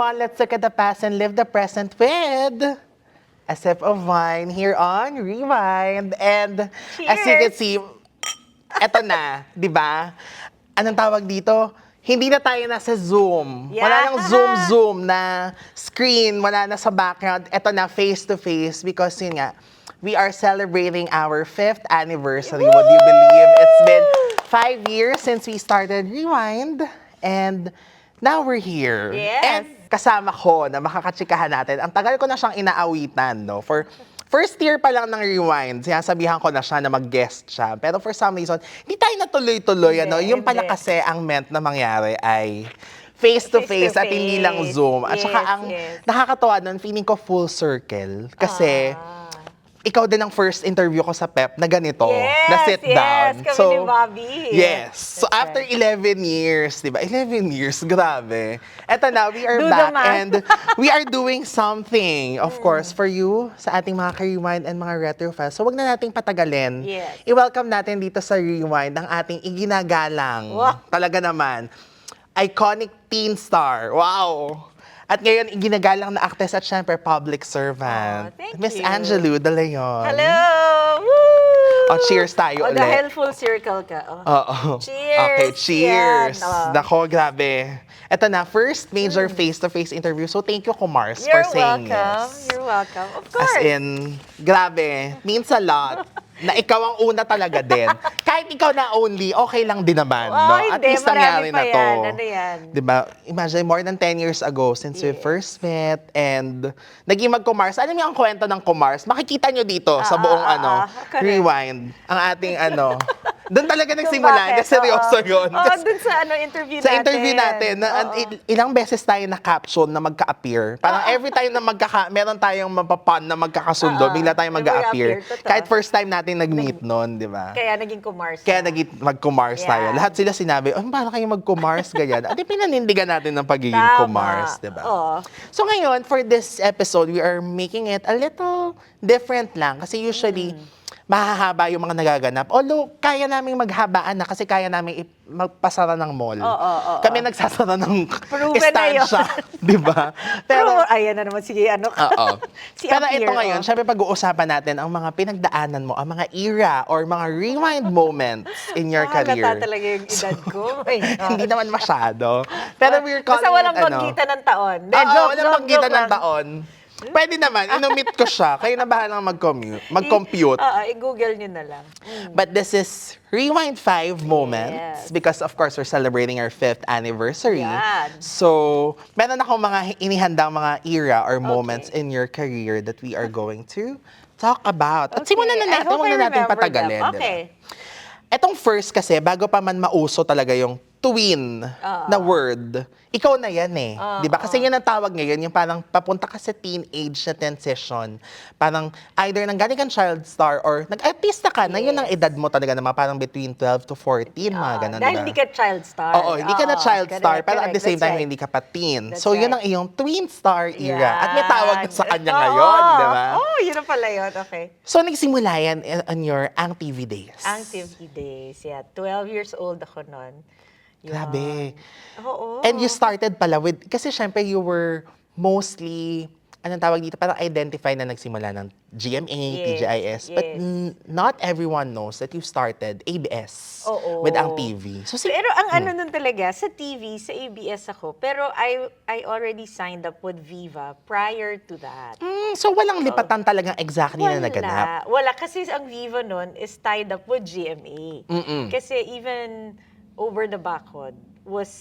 on, let's look at the past and live the present with a sip of wine here on Rewind. And as you can see, eto na, di ba? Anong tawag dito? Hindi na tayo nasa Zoom. Yeah. Wala nang Zoom na screen, wala na sa background. Eto na, face-to-face because yun nga, we are celebrating our 5th anniversary. Would you believe? It's been 5 years since we started Rewind. And now we're here. Yes. And kasama ko na makakatsikahan natin. Ang tagal ko na siyang inaawitan, no? For first year pa lang ng Rewind, sinasabihan ko na siya na mag-guest siya. Pero for some reason, hindi tayo natuloy-tuloy, ano? Yung pala hindi. kasi ang meant na mangyari ay face-to-face at hindi lang Zoom. At saka ang nakakatawa nun, feeling ko full circle. Kasi ikaw din ang first interview ko sa PEP na ganito, na sit down. Yes, kami ni Bobby. Yes. So after 11 years, di ba? 11 years, grabe. Eto na, we are Do the back math. and we are doing something, of course, for you, sa ating mga ka-Rewind and mga retro fans. So wag na nating patagalin. Yes. I-welcome natin dito sa Rewind ang ating iginagalang. Wow. Talaga naman. Iconic teen star. Wow! At ngayon, iginagalang na actress at syempre public servant. Thank Miss you. Angelou De Leon. Hello! Woo! Oh, cheers tayo ulit. Dahil full circle ka. Oo. Cheers! Okay, cheers. Yan, oh. Nako, grabe. Ito na, first major face-to-face interview. So, thank you, Kumars, You're for saying welcome. yes. You're welcome. Of As course. in, grabe. Means a lot. Na ikaw ang una talaga din. Kahit ikaw na only, okay lang din naman. Oh, No? At hindi. least nangyari Marami pa na to. yan. Ano yan? Diba? Imagine, more than 10 years ago since we first met and naging mag-Kumars. Alam niyo ang kwento ng Kumars? Makikita niyo dito sa buong correct. Rewind. Ang ating doon talaga nagsimula. Bakit? Seryoso yun. Oo, Kasi- dun sa interview sa natin. interview natin, ilang beses tayo na-caption na magka-appear. Parang every time na meron tayong mapapan na magkakasundo, bigla tayong may mag-a-appear. mag-a-appear, totoo. Kahit first time natin nag-meet noon, di ba? Kaya naging Kumars. Kaya mag-Kumars tayo. Yeah. Lahat sila sinabi, oh, paano kayo mag-Kumars, ganyan? At pinanindigan natin ng pagiging Tama. Kumars, di ba? Oo. So ngayon, for this episode, we are making it a little different lang. Kasi usually, mahahaba yung mga nagaganap. Although, kaya naming maghabaan na kasi kaya naming magpasara ng mall. Oo. Kami nagsasara ng Proven na yun. estansya. Di ba? Pero, ayan na naman, sige, ano ka? Oo. Si Pero Appear, ito ngayon, syempre pag-uusapan natin ang mga pinagdaanan mo, ang mga era or mga rewind moments in your Halata career. talaga yung edad ko. Oh my God. Hindi naman masyado. Pero we're calling Basta walang it, pagkita ng taon. Oo, Joke, walang joke, pagkita joke ng lang. taon. Pwede naman, inumit ko siya. Kayo na bahalang mag-compute. Oo, i-google nyo na lang. But this is Rewind 5 moments Yes. because of course we're celebrating our 5th anniversary. Yan. So, meron akong mga inihandang mga era or moments in your career that we are going to talk about. At simulan na I natin, hope huwag I na natin remember patagalin. them. di ba? Okay. Etong first kasi, bago pa man mauso talaga yung twin na word, ikaw na yan eh. Di ba? Kasi yun ang tawag ngayon, yung parang papunta ka sa teenage na transition. Parang either nang galing kang child star or nag-artista ka, na yun ang edad mo talaga naman, parang between 12 to 14, mga ganun. Dahil diba? hindi ka child star. Oo, hindi ka na child correct, star, pero at the correct. same That's time, right. hindi ka pa teen. That's So, yun ang right. iyong twin star era. Yan. At may tawag ka sa kanya Oo. ngayon, di ba? Oh, yun na pala yun. Okay. So, nagsimula yan on your Ang TV days. Ang TV days, yeah. 12 years old ako noon. Yun. Grabe. Oo. And you started pala with, kasi syempre you were mostly, anong tawag dito, parang identify na nagsimula ng GMA, Yes, TGIS. But yes. not everyone knows that you started ABS Oo. with Ang TV. So, Pero ang ano nun talaga, sa TV, sa ABS ako. Pero I already signed up with Viva prior to that. so walang lipatan talagang exactly na naganap. Wala. Kasi ang Viva nun is tied up with GMA. Kasi even Over the Backward was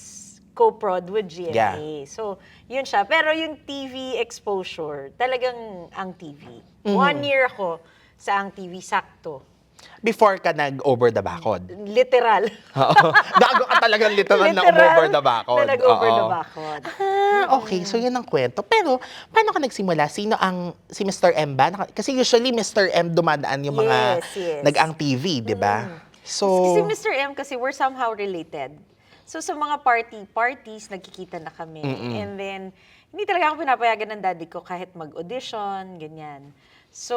co-prod with GMA. So, yun siya. Pero yung TV exposure, talagang Ang TV. 1 year ako sa Ang TV, sakto. Before ka nag-over the backward. Literal. Oo. Gago ka talagang literal na over the backward. Na nag-over Oo. the backward. Okay, so yun ang kwento. Pero, paano ka nagsimula? Si Mr. M ba? Kasi usually, Mr. M dumadaan yung mga Yes. nag-Ang TV, di ba? So, Kasi Mr. M, kasi we're somehow related. So sa mga parties, nagkikita na kami. And then, hindi talaga ako pinapayagan ng daddy ko kahit mag-audition, ganyan. So,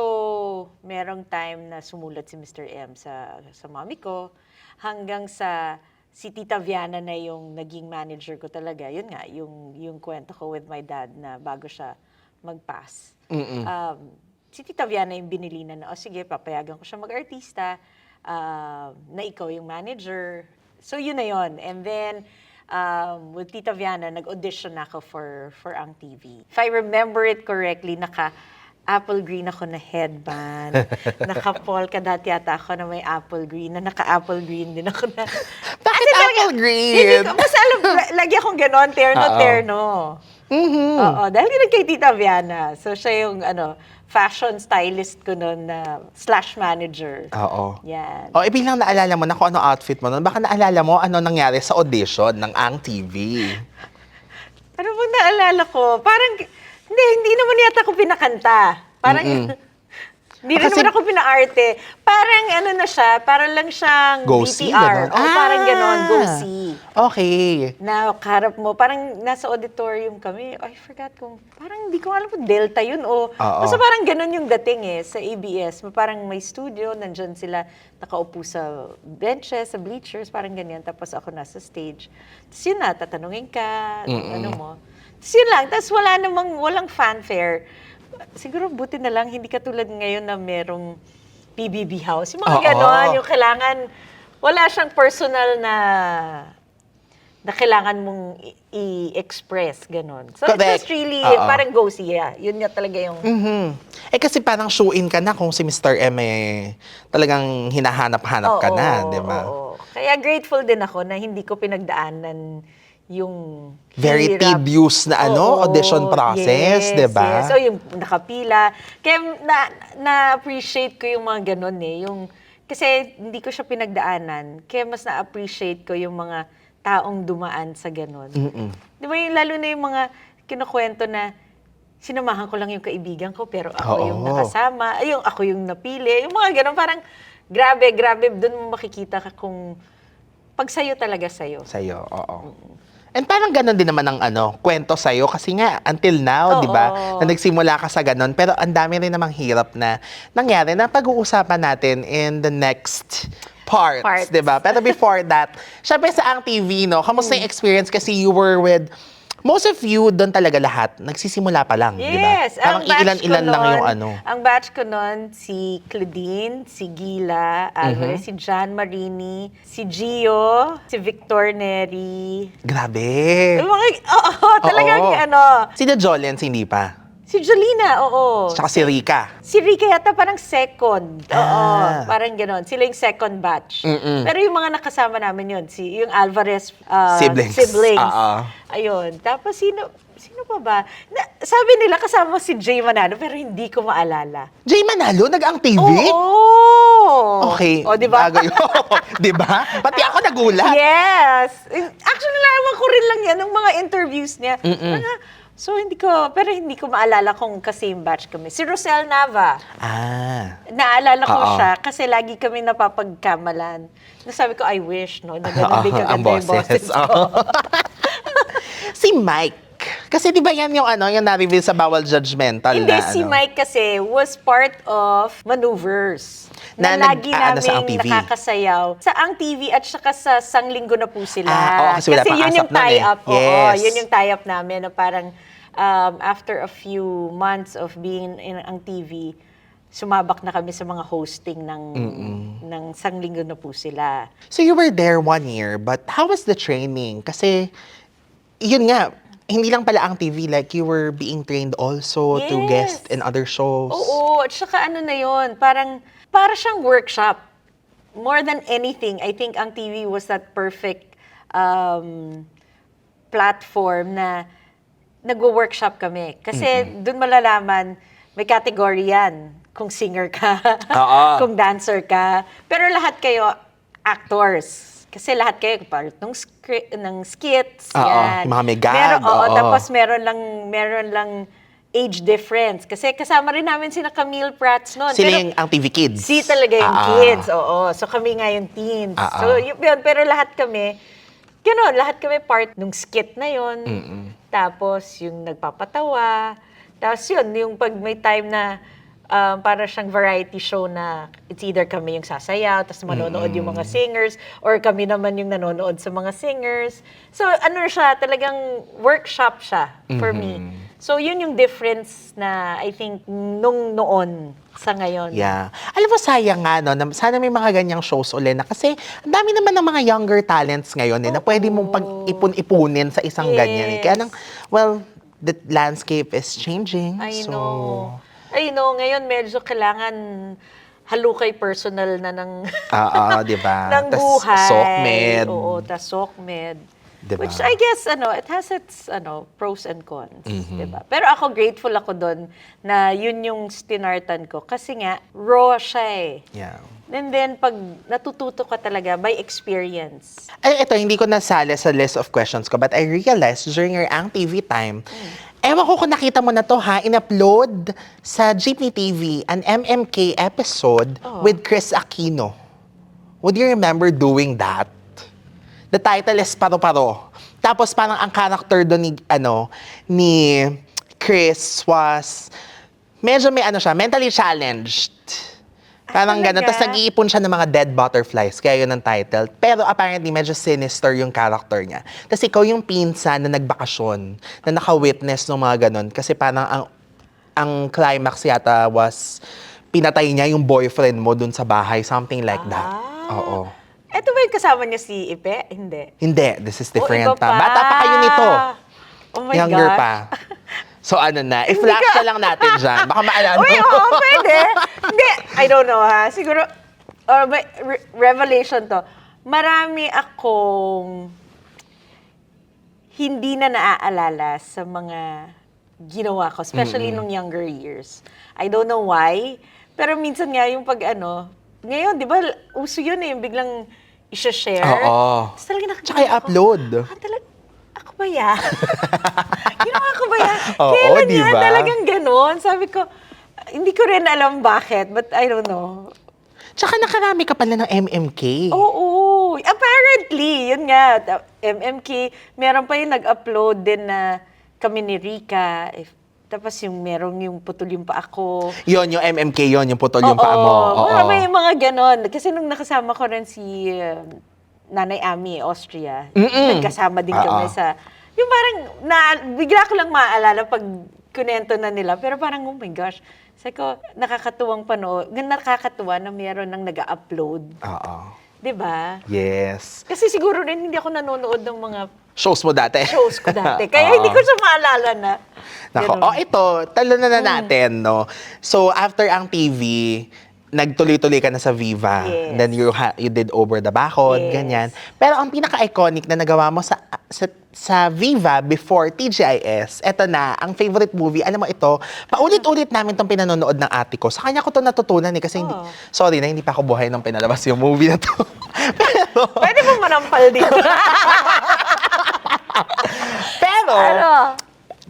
merong time na sumulat si Mr. M sa mommy ko, hanggang sa si Tita Viana na yung naging manager ko talaga. Yun nga, yung kwento ko with my dad na bago siya mag-pass. Si Tita Viana yung binili na, sige, papayagan ko siya mag-artista, na ikaw yung manager. So, yun na yun. And then, with Tita Viana, nag-audition ako for Ang TV. If I remember it correctly, apple green ako na headband. Naka-polka dot yata ako na may apple green. Na naka-apple green din ako na. Bakit apple green? Hindi ko, basta alam, lagi akong ganon, terno. Oo, dahil din kay Tita Viana. So, siya yung, fashion stylist ko noon na / manager. Oo. Yan. O, bilang naalala mo na kung ano outfit mo noon, baka naalala mo ano nangyari sa audition ng Ang TV. Ano bang naalala ko? Parang, hindi naman yata ako pinakanta. Parang, hindi rin naman ako pinaarte. Parang na siya, parang lang siyang Go see, BTR. ganon. O parang ganon, go see. Okay. Na karap mo, parang nasa auditorium kami. I forgot parang hindi ko alam kung Delta yun o. Basta parang ganon yung dating sa ABS. Parang may studio, nandyan sila nakaupo sa benches, sa bleachers, parang ganyan. Tapos ako nasa stage. Tapos yun na, tatanungin ka, ano mo. Tapos yun lang, tapos walang fanfare. Siguro buti na lang, hindi katulad ngayon na merong PBB house. Yung mga ganon, yung kailangan, wala siyang personal na kailangan mong i-express, ganon. So it was really, parang go see, yun nga talaga yung... Eh kasi parang show-in ka na kung si Mr. M talagang hinahanap-hanap ka na, di ba? Kaya grateful din ako na hindi ko pinagdaanan yung very hirap. Tedious na audition process, di ba? Yes. So yung nakapila. Kaya na-appreciate ko yung mga ganon kasi hindi ko siya pinagdaanan. Kaya mas na-appreciate ko yung mga taong dumaan sa ganon. Di ba lalo na yung mga kinukwento na sinamahan ko lang yung kaibigan ko pero ako yung nakasama, ako yung napili. Yung mga ganon parang grabe, doon mo makikita ka kung pag sa'yo talaga sa'yo. Sa'yo, oo. And parang ganun din naman ang kwento sa'yo kasi nga until now, di ba, na nagsimula ka sa ganun. Pero ang dami rin namang hirap na nangyari na pag-uusapan natin in the next parts. Di ba? Pero before that, syempre sa Ang TV, kamusta yung experience kasi you were with most of you doon talaga lahat, nagsisimula pa lang, di ba? Yes. Parang ilan-ilan lang yung Ang batch ko nun, si Claudine, si Gila, Alvarez, si John Marini, si Gio, si Victor Neri. Grabe. Yung mga, talagang Si The Joliens, hindi pa. Si Jolina, oo. Tsaka si Rika. Si Rika yata parang second. Parang gano'n. Sila yung second batch. Pero yung mga nakasama namin yun, yung Alvarez siblings. Ayun. Tapos sino pa ba? Sabi nila kasama si Jay Manalo, pero hindi ko maalala. Jay Manalo? Nag-Ang TV? Oo. Okay. O, di ba? Di ba? Pati ako nagulat. Yes. Actually, nalaman ko rin lang yan ng mga interviews niya. So, hindi ko maalala kung ka-same batch kami. Si Rosel Nava. Naalala ko siya kasi lagi kami napapagkamalan. Nasabi ko, I wish, na ganun din kaganda yung boses ko. Si Mike. Kasi di ba yan yung na-reveal sa Bawal Judgmental Hindi, si Mike kasi was part of Maneuvers. Na lagi naming nakakasayaw. Sa Ang TV at saka sa Sanglinggo na po sila. Kasi yun yung tie-up. Yes. Yun yung tie-up namin na parang after a few months of being in Ang TV, sumabak na kami sa mga hosting ng Sanglinggo na po sila. So you were there 1 year, but how was the training? Kasi, yun nga, hindi lang pala Ang TV, like you were being trained also to guest in other shows. Oo, at saka na yun, para siyang workshop. More than anything, I think Ang TV was that perfect platform na nagwo-workshop kami. Kasi doon malalaman, may category yan. Kung singer ka, kung dancer ka. Pero lahat kayo, actors. Kasi lahat kayo part ng skits. Yan. Mga may gag. Tapos meron lang age difference. Kasi kasama rin namin sina Camille Prats noon. Sila yung Ang TV Kids. Si talaga yung kids, So kami nga yung teens. So yun, pero lahat kami part ng skit na yun. Tapos yung nagpapatawa. Tapos yun, yung pag may time na para siyang variety show na it's either kami yung sasayaw, tapos manonood yung mga singers, or kami naman yung nanonood sa mga singers. So ano siya, talagang workshop siya for me. So yun yung difference na I think nung noon sa ngayon. Yeah. Alam mo, sayang nga, no? Sana may mga ganyang shows ulit na kasi ang dami naman ng mga younger talents ngayon na pwede mong pag-ipon-ipunin sa isang ganyan. Kaya well, the landscape is changing. I know. Ngayon medyo kailangan halukay personal na ng di ba? ng Tas buhay. SOCMED. Oo, tas SOCMED. Diba? Which I guess, it has its, pros and cons. Diba? Pero ako, grateful ako doon na yun yung stinartan ko. Kasi nga, raw siya eh. Yeah. And then, pag natututo ka talaga by experience. Ay, ito, hindi ko nasali sa list of questions ko, but I realized during your Ang TV time, ewan ko kung nakita mo na to ha, in-upload sa Jeepney TV, an MMK episode with Chris Aquino. Would you remember doing that? The title is Paro-Paro. Tapos parang ang character doon ni Chris was, medyo may siya, mentally challenged. Parang gano'n. Tapos nag-iipon siya ng mga dead butterflies. Kaya yun ang title. Pero apparently, medyo sinister yung character niya. Tapos ikaw yung pinsan na nagbakasyon, na naka-witness ng mga gano'n. Kasi parang ang climax yata was, pinatay niya yung boyfriend mo dun sa bahay. Something like that. Oo. Ito ba yung kasama niya si Ipe? Hindi. Hindi. This is different. Iba pa. Bata pa kayo nito. Oh my Younger gosh. pa. So i-flash na lang natin dyan. Baka maalala mo. Uy, oo, pwede. Hindi, I don't know ha. Siguro, revelation to. Marami akong hindi na naaalala sa mga ginawa ko, especially nung younger years. I don't know why, pero minsan nga yung ngayon, di ba, uso yun eh, yung biglang i-share. Oo. Tapos talaga nakikita Tsaka i-upload. Ako ba yan? Ginawa ko ba yan? Oo, Kailan di yan? ba? Talagang ganon. Sabi ko, hindi ko rin alam bakit, but I don't know. Tsaka nakarami ka pala ng MMK. Oo. Apparently, yun nga, MMK, meron pa yung nag-upload din na kami ni Rica. Tapos merong yung putol yung pa ako. Yun, yung MMK yun, yung putol yung paa mo. Oo. May mga ganon. Kasi nung nakasama ko rin si Nanay Ami, Austria, nagkasama din kami sa... Yung parang, bigla ko lang maaalala pag kunento na nila. Pero parang, oh my gosh. Sabi ko, nakakatuwa na meron nang nag-upload. Oo. Diba? Yes. Kasi siguro rin hindi ako nanonood ng mga Shows mo dati. shows ko dati. Kaya hindi ko siya maalala na. Nako. Ganun. Ito, talo na natin, no? So, after ang TV, nagtuloy-tuloy ka na sa Viva. Yes. Then you did Over the Bakod, Yes. ganyan. Pero ang pinaka-iconic na nagawa mo sa Viva before TGIS, eto na, ang favorite movie. Alam mo ito, paulit-ulit namin itong pinanonood ng ate ko. Sa kanya ko ito natutunan kasi hindi pa ako buhay nung pinalabas yung movie na to. Pero, Pwede mo manampal dito. pero, Ano?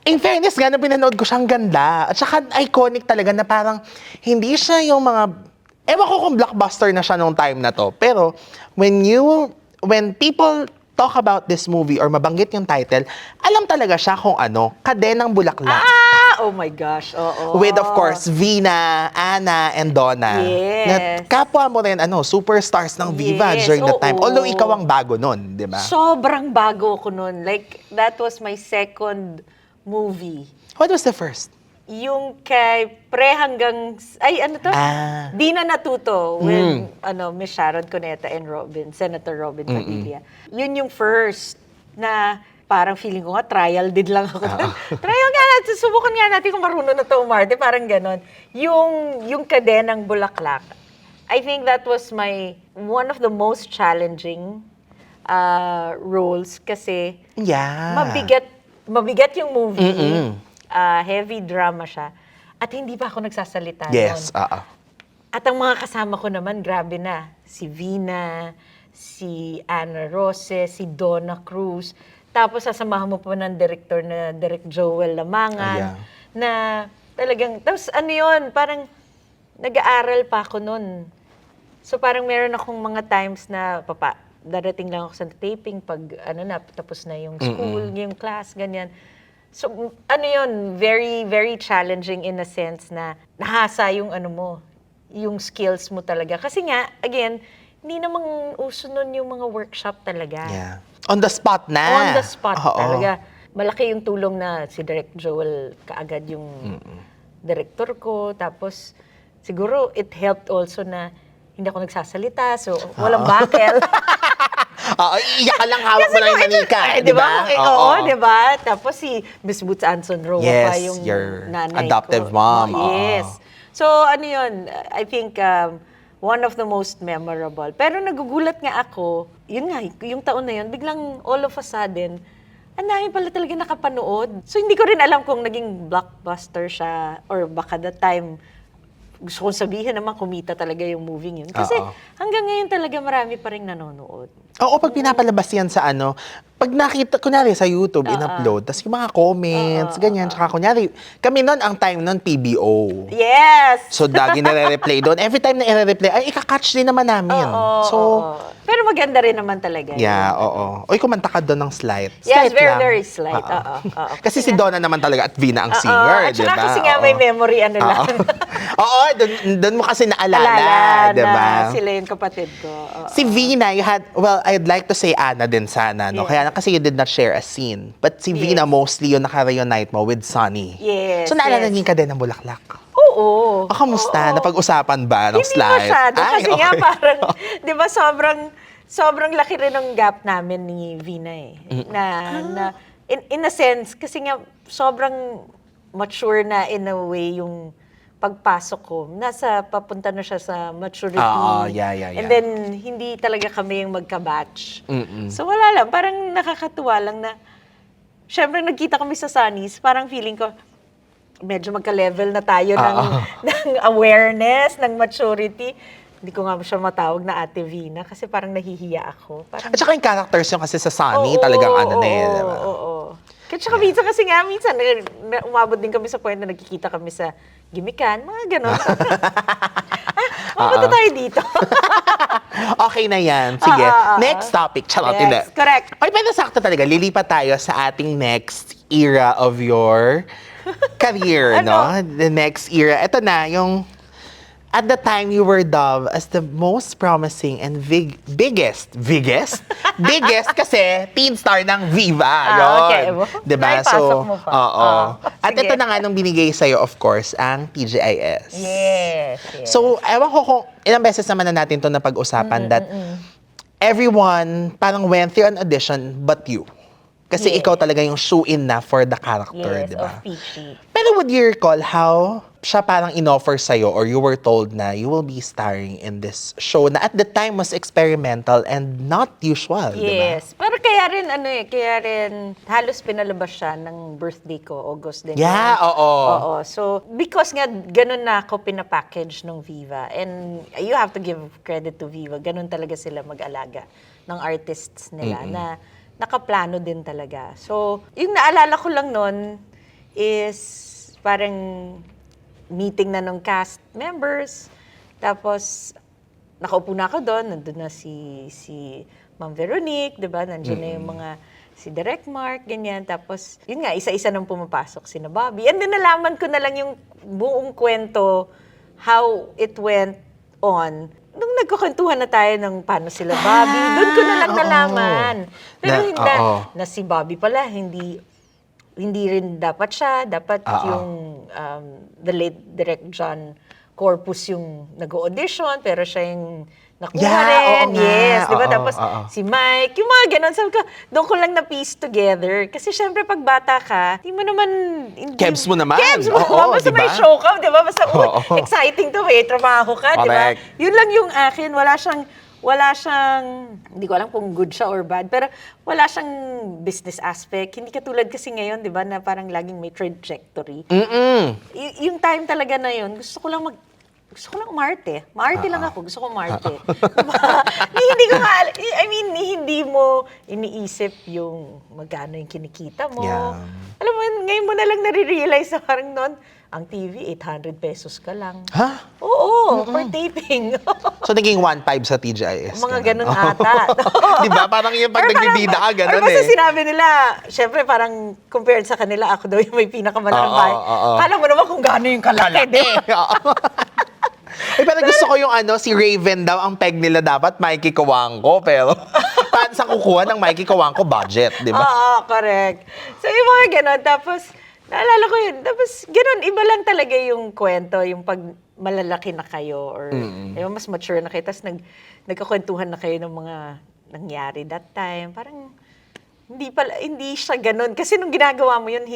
in fairness nga, nung pinanood ko siya, ang ganda. At saka iconic talaga na parang hindi siya yung mga... Ewan ko kung blockbuster na siya nung time na to. Pero when people talk about this movie or mabanggit yung title, alam talaga siya kung Kadenang Bulaklak. Oh my gosh, oo. With, of course, Vina, Ana, and Donna. Yes. Na kapwa mo rin, superstars ng Viva Yes, during that time. oo. Although ikaw ang bago nun, di ba? Sobrang bago ko nun. Like, that was my second movie. What was the first? Yung kay hanggang... Ay, ano to? Di na natuto with Miss Sharon Cuneta and Senator Robin Padilla. Yun yung first na parang feeling ko nga, trial did lang ako. Trial nga natin, subukan nga natin kung marunong na to umarte, parang ganon. Yung Kadenang Bulaklak, I think that was one of the most challenging roles kasi mabigat yung movie. Heavy drama siya. At hindi pa ako nagsasalita Yes, nun. At ang mga kasama ko naman, grabe na. Si Vina, si Ana Rose, si Donna Cruz. Tapos sasamahan mo pa ng director na Direk Joel Lamangan. Na talagang, tapos parang nag-aaral pa ako nun. So parang meron akong mga times na, darating lang ako sa taping pag tapos na yung school, yung class, ganyan. So, ano yun, very, very challenging in a sense na nahasa yung ano mo, yung skills mo talaga. Kasi nga, again, hindi namang uso nun yung mga workshop talaga. Yeah. On the spot na. On the spot Oo. talaga. Malaki yung tulong na si Direk Joel kaagad yung director ko. Tapos, siguro, it helped also na hindi ako nagsasalita, so walang bakel. Oo, iiyak ka lang, hawak mo lang yung manika. Di ba? Oo, di ba? Tapos si Miss Boots Anson Roa pa Yes, yung your nanay adoptive ko. mom. Yes. Oo. So, ano yun, I think one of the most memorable. Pero nagugulat nga ako, yun nga, yung taon na yun, biglang all of a sudden, ang dami pala talaga nakapanood. So, hindi ko rin alam kung naging blockbuster siya or baka that time, gusto kong sabihin naman, kumita talaga yung movie yun. Kasi hanggang ngayon talaga marami pa rin nanonood. Oo, pag pinapalabas yan sa ano, pag nakita, kunyari sa YouTube, in-upload, tapos yung mga comments, ganyan, tsaka kunyari, kami nun, ang time nun, PBO. Yes! So, lagi nare-replay doon. Every time na i-replay, ay, ikakatch din naman namin. Pero maganda rin naman talaga. Yeah, oo. Oy, kumanta ka doon ng slight. Yes, Slight very, lang. very slight. Kasi si Donna naman talaga at Vina ang singer, At di saka ba? kasi nga may memory ano lang. Oo, doon mo kasi naalala, Alala di ba? na sila yung kapatid ko. Si Vina, you had, well, I'd like to say Anna din sana, no? Yeah. Kaya kasi you did not share a scene. But si Vina, mostly yung naka-reunite mo with Sunny. Yes, So, naalala niyo ka din ng Bulaklak? Oo. O, kamusta? Napag-usapan ba ng Hindi slide? masyado. Kasi nga okay. parang, di ba sobrang laki rin ng gap namin ni Vina eh. Na in a sense, kasi nga sobrang mature na in a way yung pagpasok ko. Papunta na siya sa maturity. Yeah. And then, hindi talaga kami yung magka-batch. So wala lang, parang nakakatuwa lang na, syempre nagkita kami sa Sunnies, parang feeling ko, medyo magka-level na tayo ng awareness, ng maturity. Hindi ko nga siya matawag na Ate Vina kasi parang nahihiya ako. Parang, At saka yung characters yung kasi sa Sunny, talagang ano na eh. Diba? Oo. Tsaka minsan umabot din kami sa point na nagkikita kami sa gimikan, mga ganon. Mapunta tayo dito. Okay na yan. Sige. Next topic. Charot. Yes, Hindi. correct. Okay, pero sakto talaga. Lilipat tayo sa ating next era of your career, no? The next era. Ito na, yung at the time you were dubbed as the most promising and biggest kasi teen star ng Viva. Yun. Okay. Diba? Naipasok mo pa. Oo. At Sige. ito na nga nung binigay sa'yo, of course, ang TGIS. Yes. So, ewan ko kung ilang beses naman na natin ito napag-usapan that everyone parang went through an audition but you. Kasi ikaw talaga yung shoe-in na for the character, di ba? Of Peachy. Pero would you recall how siya parang in-offer sa'yo or you were told na you will be starring in this show na at the time was experimental and not usual, di ba? Yes. Pero kaya rin halos pinalabas siya ng birthday ko, August din. Yeah, yun. oo. So, because nga ganun na ako pinapackage ng Viva and you have to give credit to Viva, ganun talaga sila mag-alaga ng artists nila na nakaplano din talaga. So, yung naalala ko lang nun is parang meeting na ng cast members. Tapos, nakaupo na ako doon. Nandun na si Ma'am Veronique, di ba? Nandiyan na yung mga si Direk Mark, ganyan. Tapos, yun nga, isa-isa nang pumapasok si na Bobby. And then, nalaman ko na lang yung buong kwento, how it went on. Nung nagkukwentuhan na tayo ng paano sila Bobby, doon ko na lang nalaman. Pero na si Bobby pala, hindi rin dapat siya. Dapat yung the late Direk John Corpus yung nag-audition, pero siya yung nakuha rin. Yes, di ba? Tapos si Mike, yung mga ganun. Sabi ko, doon ko lang na-piece together. Kasi syempre, pag bata ka, di mo naman... Kebs mo naman. Kebs mo naman. Basta may show ka, di ba? Basta exciting to, may trabaho ka, di ba? Yun lang yung akin. Wala siyang, hindi ko alam kung good siya or bad, pero wala siyang business aspect. Hindi katulad kasi ngayon, di ba, na parang laging may trajectory. Yung time talaga na yun, gusto ko lang umarte. Maarte lang ako. Gusto ko umarte. Diba? Hindi mo iniisip yung magkano yung kinikita mo. Yeah. Alam mo, ngayon mo na lang nare-realize na parang noon, Ang TV, 800 pesos ka lang. Ha? Oo, per taping. So, naging 1.5 sa TGIS. Mga ganun ata. Di ba? Parang yung pag Or parang- nagbibida ka, ganun or basta eh. sinabi nila, syempre parang compared sa kanila, ako daw yung may pinakamalaking Oo, bahay. oo. Kala mo naman kung gaano yung kalaki, di ba? Pero gusto ko yung si Raven daw, ang peg nila dapat Mikey Coangco, pero paano sa kukuha ng Mikey Coangco budget, di ba? Oo, correct. So, yung mga ganon. Tapos, naalala ko yun. Tapos, ganon, iba lang talaga yung kwento, yung pag malalaki na kayo or mas mature na kayo. Tapos, nagkakwentuhan na kayo ng mga nangyari that time. Parang, hindi siya ganon. Kasi nung ginagawa mo yun,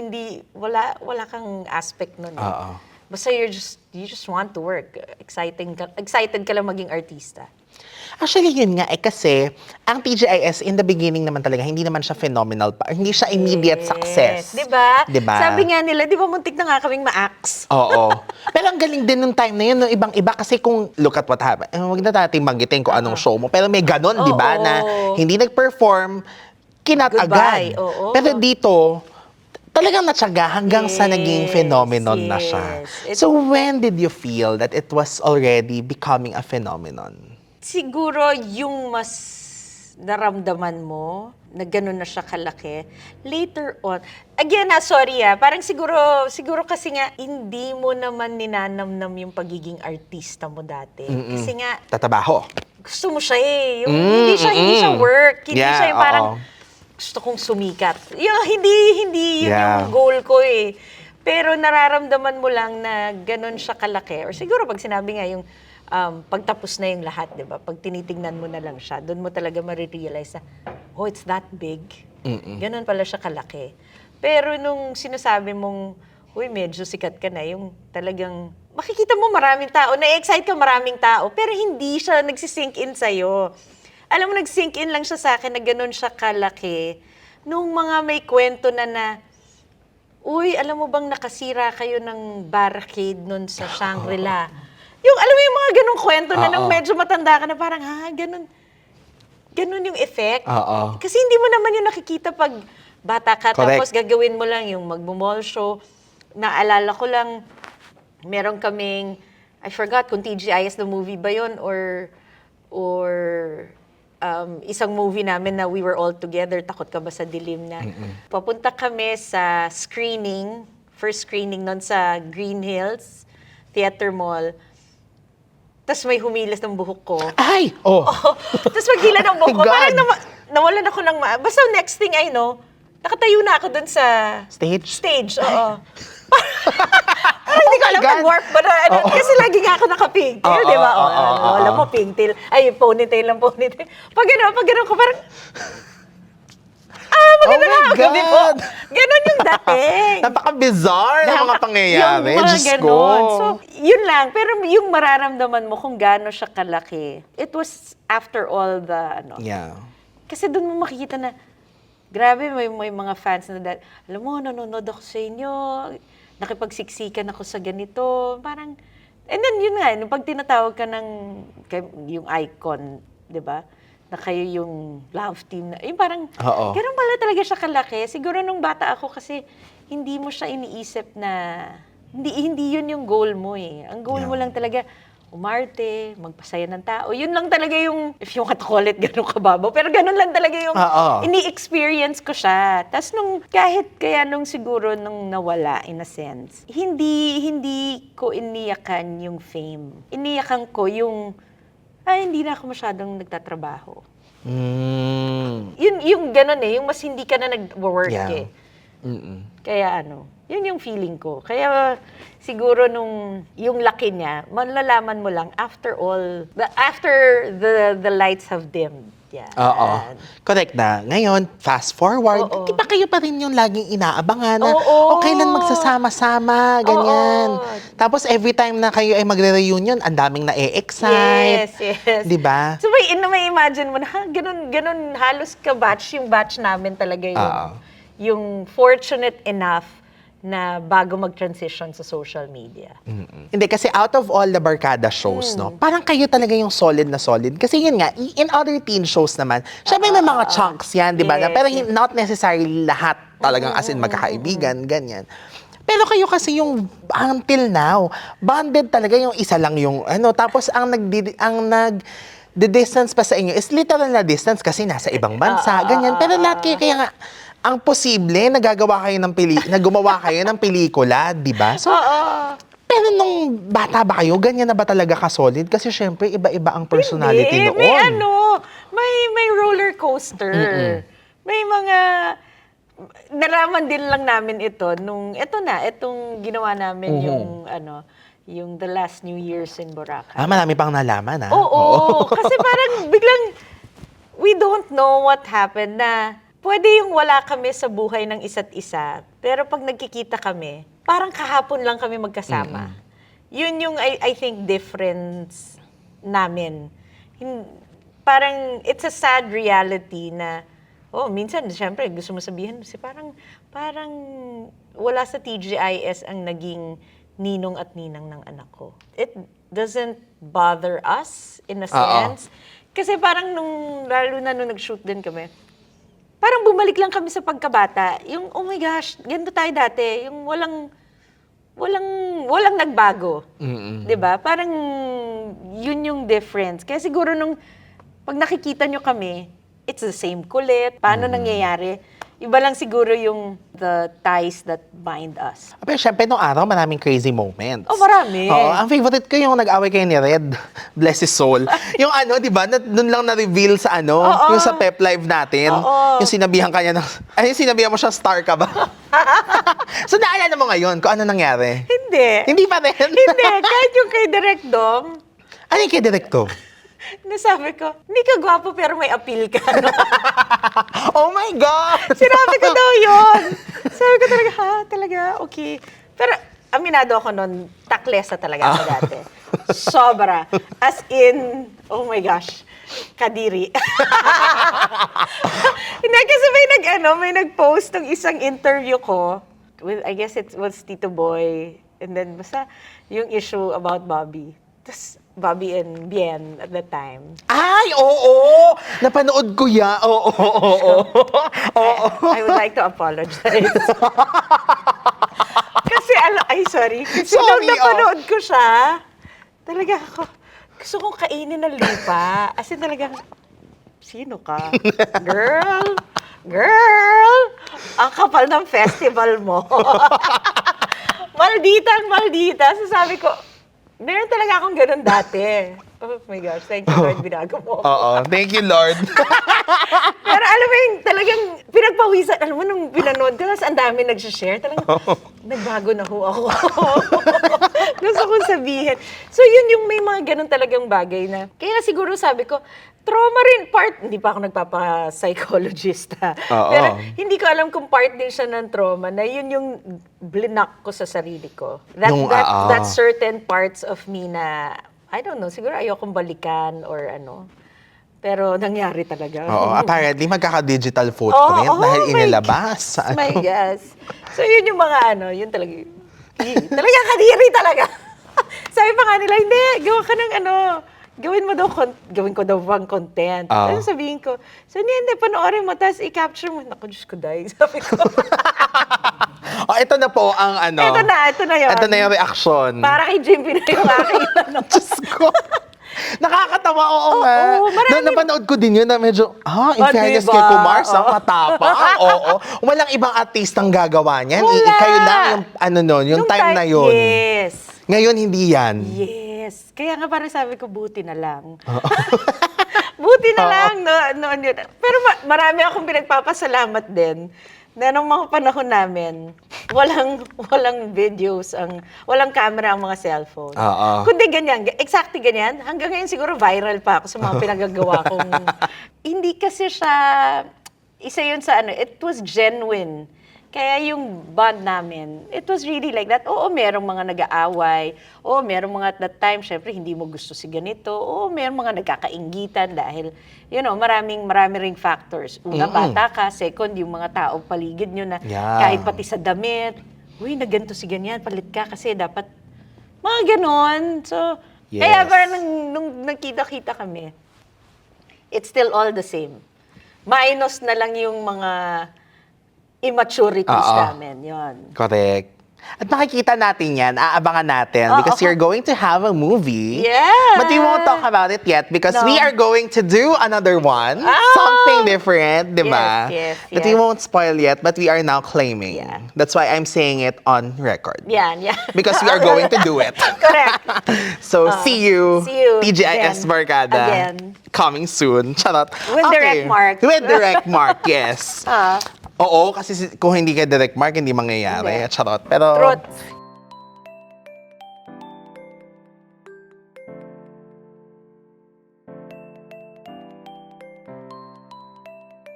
wala kang aspect nun. Oo. Basta you just want to work. Excited ka lang maging artista. Actually, yun nga kasi ang TGIS in the beginning naman talaga, hindi naman siya phenomenal pa. Hindi siya immediate success. Diba? Diba? Sabi nga nila, di ba muntik na nga kaming ma-axe? Oo. Pero ang galing din nung time na yun, no, ibang-iba kasi kung look at what happened, huwag na natin banggitin kung anong show mo, pero may ganon, di ba, Oo. na hindi nag-perform, kinat Goodbye. agad. Oo. Pero dito, talagang natsaga hanggang sa naging phenomenon na yes. siya. So when did you feel that it was already becoming a phenomenon? Siguro yung mas naramdaman mo na gano'n na siya kalaki. Later on, again sorry parang siguro kasi nga hindi mo naman ninanamnam yung pagiging artista mo dati. Kasi nga, Tatabaho. gusto mo siya Yung, hindi siya work. Hindi Yeah, siya yung parang, oo. gusto kong sumikat. Yung, hindi yun Yeah. yung goal ko Pero nararamdaman mo lang na ganun siya kalaki. Or siguro pag sinabi nga yung pagtapos na yung lahat, di ba? Pag tinitingnan mo na lang siya, doon mo talaga marirealize na, oh, it's that big. Ganun pala siya kalaki. Pero nung sinasabi mong, uy, medyo sikat ka na, yung talagang, makikita mo maraming tao, na-excite ka maraming tao, pero hindi siya nagsisink in sa'yo. Alam mo, nag-sink in lang siya sa akin na ganun siya kalaki. Nung mga may kwento na, uy, alam mo bang nakasira kayo ng barricade nun sa Shangri-La? Yung, alam mo yung mga ganung kwento na nung medyo matanda ka na parang, ganun yung effect. Kasi hindi mo naman yung nakikita pag bata ka, Correct. tapos gagawin mo lang yung magmo-mall show. Naalala ko lang, meron kaming, I forgot kung TGIS na movie ba yun or isang movie namin na we were all together, Takot Ka Ba sa Dilim na. Papunta kami sa first screening nun sa Green Hills Theater Mall. Tapos may humilas ng buhok ko. Ay! Oh! Tapos paghila ng buhok Oh ko, my God. parang nawalan ako ng basta next thing I know, nakatayo na ako dun sa Stage? oo. Parang hindi ko alam God. mag-work ba na, kasi lagi nga ako naka-pigtail, di ba? Alam mo, pigtail. Ay, ponytail lang, ponytail. Pag gano'n ko, parang, maganda na ako, gabi po. Ganon yung dating. Napaka-bizarre ng mga pangyayari. Yung mga Diyos ko. ganon. So, yun lang. Pero yung mararamdaman mo kung gaano siya kalaki, it was after all the, Yeah. kasi doon mo makikita na, grabe, may mga fans na alam mo, nanonood ako sa inyo, nakipagsiksikan ako sa ganito, parang, and then yun nga, nung pag tinatawag ka ng, yung icon, di ba? Na kayo yung love team, yung parang, ganun pala talaga siya kalaki. Siguro nung bata ako kasi, hindi mo siya iniisip na, hindi yun yung goal mo Ang goal mo lang talaga, umarte, magpasaya ng tao. Yun lang talaga yung, if you want to call it, ganun kababaw. Pero ganun lang talaga yung ini-experience ko siya. Tapos nung siguro nung nawala, in a sense, hindi ko iniyakan yung fame. Iniyakan ko yung, hindi na ako masyadong nagtatrabaho. Yung ganun yung mas hindi ka na nag-work Kaya yun yung feeling ko. Kaya siguro yung laki niya, malalaman mo lang after the lights have dimmed. Yan. Correct na. Ngayon, fast forward, di ba kayo pa rin yung laging inaabangan na, kailan magsasama-sama, ganyan. Tapos every time na kayo ay magre-reunion, ang daming na-excite. Yes. Di ba? So may imagine mo na, ganun halos ka-batch, yung batch namin talaga yung fortunate enough na bago mag-transition sa social media. Hindi, kasi out of all the Barkada shows, parang kayo talaga yung solid na solid. Kasi yun nga, in other teen shows naman, syempre may mga chunks yan, di ba? Yes, Pero not necessarily lahat talagang as in magkakaibigan, ganyan. Pero kayo kasi yung until now, bonded talaga yung isa lang yung tapos the distance pa sa inyo is literal na distance kasi nasa ibang bansa, ganyan. Pero lahat kayo, kaya nga, ang posible, gumawa kayo ng pelikula, di ba? So, pero nung bata ba kayo, ganyan na ba talaga ka-solid? Kasi syempre, iba-iba ang personality noon. May roller coaster. May mga, nalaman din lang namin ito nung, itong ginawa namin yung The Last New Year's in Boracay. Marami pang nalaman, ha? Oo. Kasi parang biglang, we don't know what happened na pwede yung wala kami sa buhay ng isa't isa, pero pag nagkikita kami, parang kahapon lang kami magkasama. Yun yung, I think, difference namin. Parang, it's a sad reality na, minsan, syempre, gusto mo sabihin, parang wala sa TGIS ang naging ninong at ninang ng anak ko. It doesn't bother us, in a sense. Kasi parang lalo na nung nag-shoot din kami, parang bumalik lang kami sa pagkabata. Yung, oh my gosh, ganito tayo dati. Yung walang nagbago. 'Di ba? Parang yun yung difference. Kaya siguro pag nakikita nyo kami, it's the same kulit. Paano nangyayari? Iba lang siguro yung the ties that bind us. Pero syempre, nung araw, maraming crazy moments. Marami. Ang favorite ko yung nag-away kayo ni Red. Bless his soul. Yung di ba, dun lang na-reveal sa yung sa pep live natin. Yung sinabihan kanya yung sinabihan mo siya, star ka ba? So, naalala mo ngayon kung ano nangyari? Hindi. Hindi pa rin? Hindi. Kahit yung kay Direk Dong. Ano yung kay Direk Dong? Nasabi ko, hindi ka gwapo pero may appeal ka. Oh my God! Sinabi ko daw yun. Sabi ko talaga, talaga, okay. Pero aminado ako nun, taklesa talaga ako dati. Sobra. As in, oh my gosh, kadiri. Hindi, kasi may nag-post ng isang interview ko with, I guess it was Tito Boy, and then basta yung issue about Bobby. Tapos, Bobby and Bien at that time. Ay, oo! Napanood ko ya. Oo. I would like to apologize. Kasi, sorry. Kasi nung napanood ko siya, talaga ako, gusto kong kainin ng lipa. As in talagang, sino ka? Girl! Ang kapal ng festival mo. Maldita. So sabi ko, meron talaga akong ganun dati. Oh my gosh, thank you Lord, binago mo. Thank you Lord. Pero alam mo yung talagang pinagpawisan. Alam mo, nung pinanood ko, ang dami nag-share. Talagang, nagbago na ho ako. Gusto kong sabihin. So yun yung may mga ganun talagang bagay na. Kaya siguro sabi ko, trauma rin hindi pa ako nagpapa-psychologist. Pero hindi ko alam kung part din siya ng trauma na yun yung blinak ko sa sarili ko. That certain parts of me na, I don't know, siguro ayokong balikan or ano. Pero nangyari talaga. Apparently magkaka-digital footprint dahil inilabas. My gosh. So yun yung mga yun talaga. Talaga kadiri talaga. Sabi pa nga nila, hindi, gawa ka ng gawin ko daw bang content. Ano sabihin ko, so hindi, panoorin mo, tapos i-capture mo. Naku, Diyos ko, dahil. Sabi ko. Ito na po ang Ito na yun. Ito na yung reaction. Para kay Jimpy na yung aking Diyos ko. Nakakatawa, oo nga. Napanood ko din yun na medyo, in fairness kay Kumar, ang matapang. Walang ibang artistang gagawa niyan. Kayo lang yung time na yun. Yes. Ngayon, hindi yan. Yes. Kaya nga parang sabi ko, buti na lang. Buti na lang. Pero marami akong pinagpapasalamat din na nung mga panahon namin, walang videos, walang camera ang mga cellphone. Kundi ganyan, exactly ganyan. Hanggang ngayon siguro viral pa ako sa mga pinagagawa kong. Hindi kasi siya, isa yun sa it was genuine. Kaya yung bond namin, it was really like that. Oo, merong mga nag-aaway. Oo, merong mga at that time, syempre, hindi mo gusto si ganito. Oo, merong mga nagkakainggitan dahil, marami ring factors. Una, bata ka. Second, yung mga tao paligid nyo na kahit pati sa damit, uy, naganto si ganyan, palit ka kasi dapat, mga ganon. So, kaya parang nung nagkita-kita kami, it's still all the same. Minus na lang yung mga immaturities namin, yun. Correct. At makikita natin yan, aabangan natin because you're going to have a movie. Yeah. But we won't talk about it yet because No. we are going to do another one. Something different, di ba? Yes, But we yes. won't spoil yet, but we are now claiming. Yeah. That's why I'm saying it on record. Yan. Because we are going to do it. Correct. So, see you, see you TGIS then. Barkada. Again. Coming soon. Charot. With direct mark. With direct mark, yes. Ah, Oo, kasi kung hindi ka direct mark, hindi mangyayari. Hindi. Charot. Pero, truth.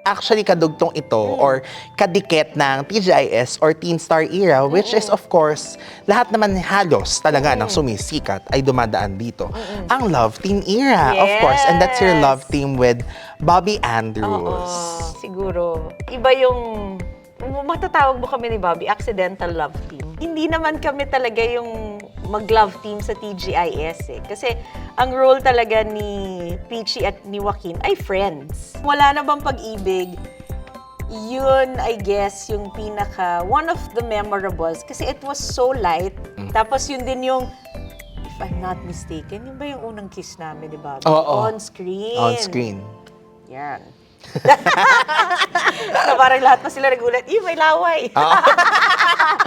actually kadugtong ito or kadikit ng TGIS or Teen Star era, which is of course, lahat naman halos talaga ng sumisikat ay dumadaan dito. Ang Love Team era, of course. And that's your Yes. Love Team with Bobby Andrews. Oo, siguro. Iba yung, matatawag mo kami ni Bobby, accidental love team. Hindi naman kami talaga yung mag-love team sa TGIS eh. Kasi ang role talaga ni Peachy at ni Joaquin ay friends. Wala na bang pag-ibig? Yun, I guess, yung one of the memorables. Kasi it was so light. Tapos yun din yung, if I'm not mistaken, yun ba yung unang kiss namin ni Bobby? Oo. On screen. On screen. Yan. Na parang lahat pa sila nagulat, may laway.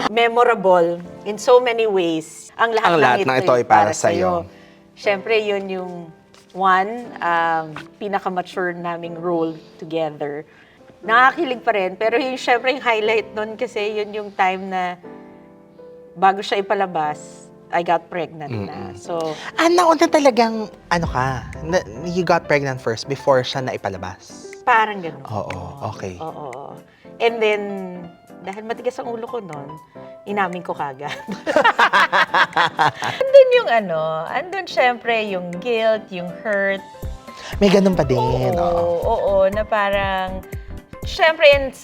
Memorable in so many ways. Ang lahat ng ito ay para sa'yo. Siyempre, yun yung pinaka-mature naming role together. Nakakilig pa rin, pero yung syempre yung highlight nun kasi yun yung time na bago siya ipalabas, I got pregnant na. So, nauna talagang, you got pregnant first before siya na ipalabas. parang ganun. Oo, okay. Oo. And then, dahil matigas ang ulo ko nun, inamin ko kagad. Andun yung andun syempre yung guilt, yung hurt. May ganun pa din. Oo, na parang, syempre in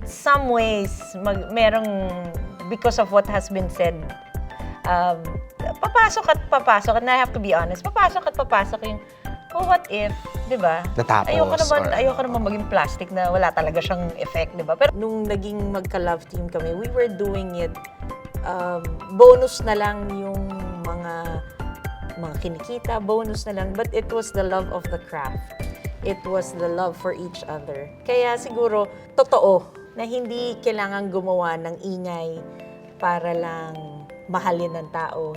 some ways, merong, because of what has been said, papasok, and I have to be honest, papasok yung, what if, di ba? Natapos, Ayoko naman maging plastic na wala talaga siyang effect, di ba? Pero nung naging magka-love team kami, we were doing it, bonus na lang yung mga kinikita, bonus na lang, but it was the love of the craft. It was the love for each other. Kaya siguro, totoo, na hindi kailangan gumawa ng ingay para lang mahalin ng tao.